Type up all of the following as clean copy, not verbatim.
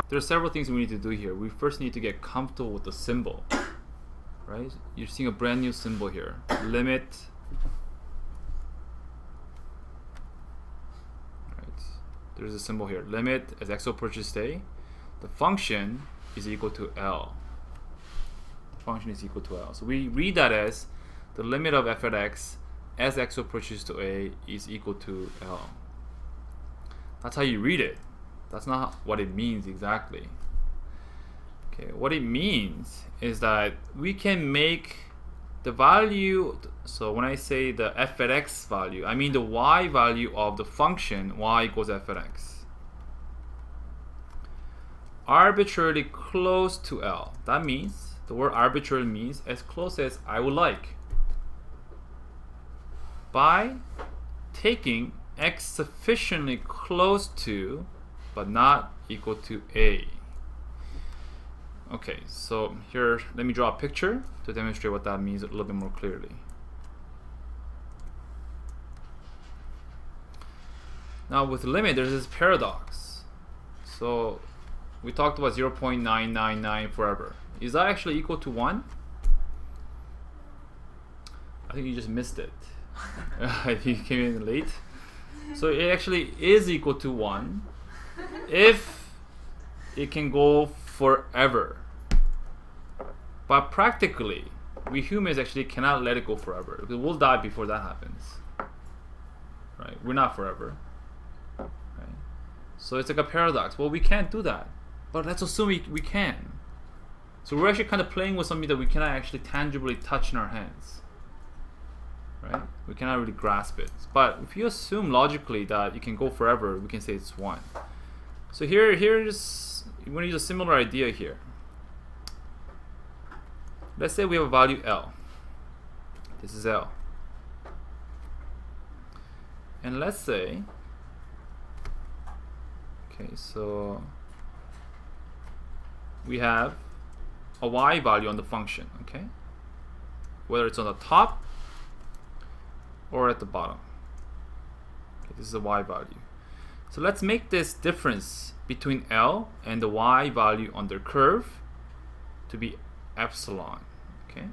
there are several things we need to do here. We first need to get comfortable with the symbol, right? You're seeing a brand new symbol here. Limit. Right. There's a symbol here. Limit as x approaches a. The function is equal to L. The function is equal to L. So we read that as the limit of f at x as x approaches to a is equal to L. That's how you read it. That's not what it means exactly. Okay, what it means is that we can make the value, so when I say the f at x value, I mean the y value of the function y equals f at x, arbitrarily close to L. That means, the word arbitrary means as close as I would like, by taking x sufficiently close to but not equal to a. Okay, so here let me draw a picture to demonstrate what that means a little bit more clearly. Now with limit, there's this paradox. So we talked about 0.999 forever. Is that actually equal to 1? I think you just missed it. You came in late. So it actually is equal to 1 if it can go forever. But practically, we humans actually cannot let it go forever, because we'll die before that happens. Right? We're not forever. Right? So it's like a paradox. Well, we can't do that. But let's assume we can. So we're actually kind of playing with something that we cannot actually tangibly touch in our hands. Right? We cannot really grasp it. But if you assume logically that it can go forever, we can say it's 1. So here's we're going to use a similar idea here. Let's say we have a value L. This is L. And let's say, okay, so we have a y value on the function, okay? Whether it's on the top or at the bottom. Okay, this is a y value. So let's make this difference between L and the y value on the curve to be epsilon. Okay,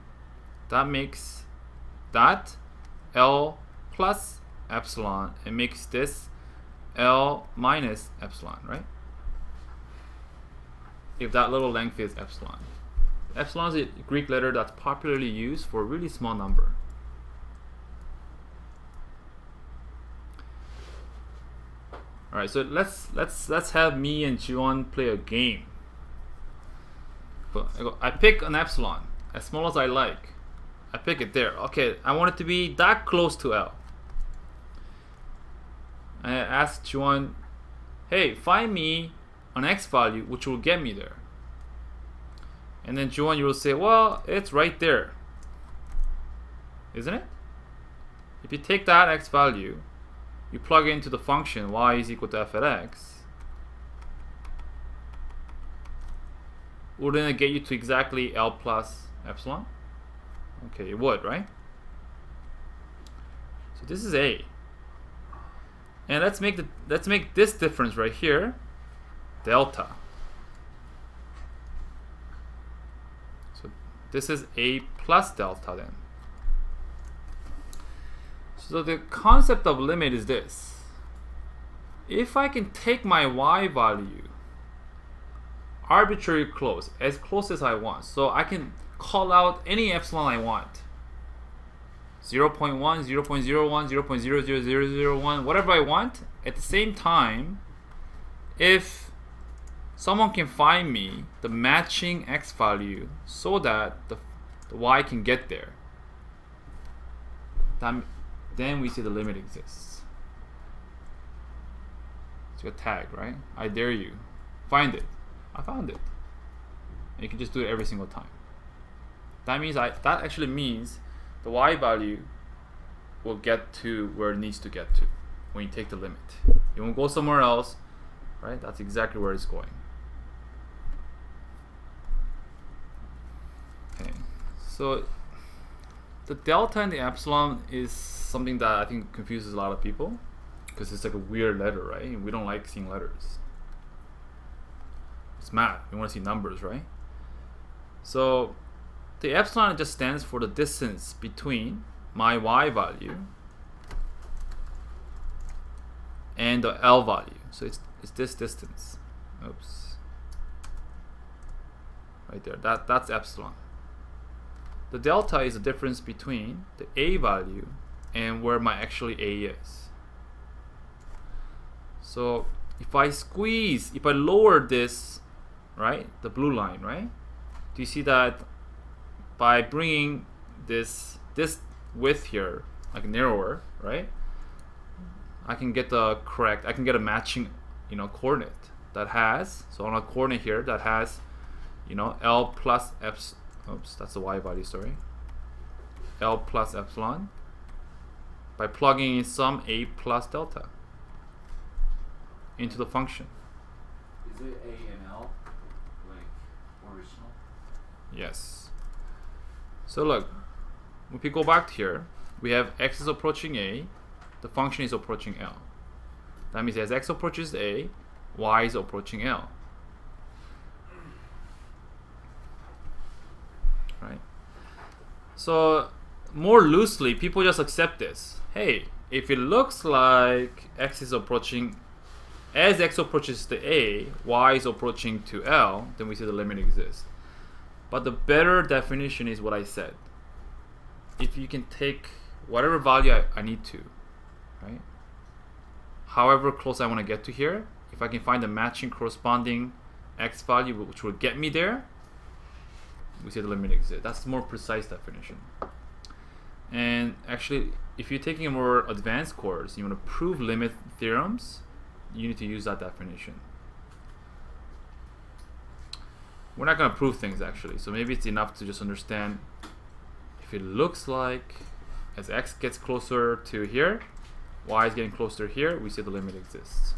that makes that L plus epsilon. It makes this L minus epsilon, right? If that little length is epsilon. Epsilon is a Greek letter that's popularly used for a really small number. All right, so let's have me and Jiwon play a game. I pick an epsilon as small as I like. I pick it there. Okay, I want it to be that close to L. I ask Jiwon, hey, find me an x value which will get me there. And then Jiwon, you will say, well, it's right there, isn't it? If you take that x value, you plug it into the function y is equal to f at x, wouldn't it get you to exactly L plus epsilon? Okay, it would, right? So this is A. And let's make this difference right here delta. So this is A plus delta then. So the concept of limit is this. If I can take my y value arbitrarily close, as close as I want, so I can call out any epsilon I want, 0.1, 0.01, 0.00001, whatever I want, at the same time, if someone can find me the matching x value so that the y can get there, then we see the limit exists. It's a tag, right? I dare you. Find it. I found it. And you can just do it every single time. That means that actually means the y value will get to where it needs to get to when you take the limit. It won't go somewhere else, right? That's exactly where it's going. Okay, so the delta and the epsilon is something that I think confuses a lot of people because it's like a weird letter, right? We don't like seeing letters. It's math. We want to see numbers, right? So the epsilon just stands for the distance between my y value and the L value. So it's this distance. Oops. Right there. That's epsilon. The delta is the difference between the A value and where my actually A is. So if I lower this, right, the blue line, right? Do you see that by bringing this width here like narrower, right? I can get a matching, coordinate that has, so on a coordinate here that has, L plus epsilon. Oops, that's the y value, sorry. L plus epsilon by plugging in some A plus delta into the function. Is it A and L, like original? Yes. So look, if we go back here, we have x is approaching A, the function is approaching L. That means as x approaches A, y is approaching L. Right? So more loosely, people just accept this. Hey, if it looks like x is approaching, as x approaches to A, y is approaching to L, then we say the limit exists. But the better definition is what I said. If you can take whatever value I need to, right? However close I want to get to here, if I can find a matching corresponding x value which will get me there, we say the limit exists. That's the more precise definition. And actually, if you're taking a more advanced course, you want to prove limit theorems, you need to use that definition. We're not going to prove things actually, so maybe it's enough to just understand if it looks like as x gets closer to here, y is getting closer here, we say the limit exists.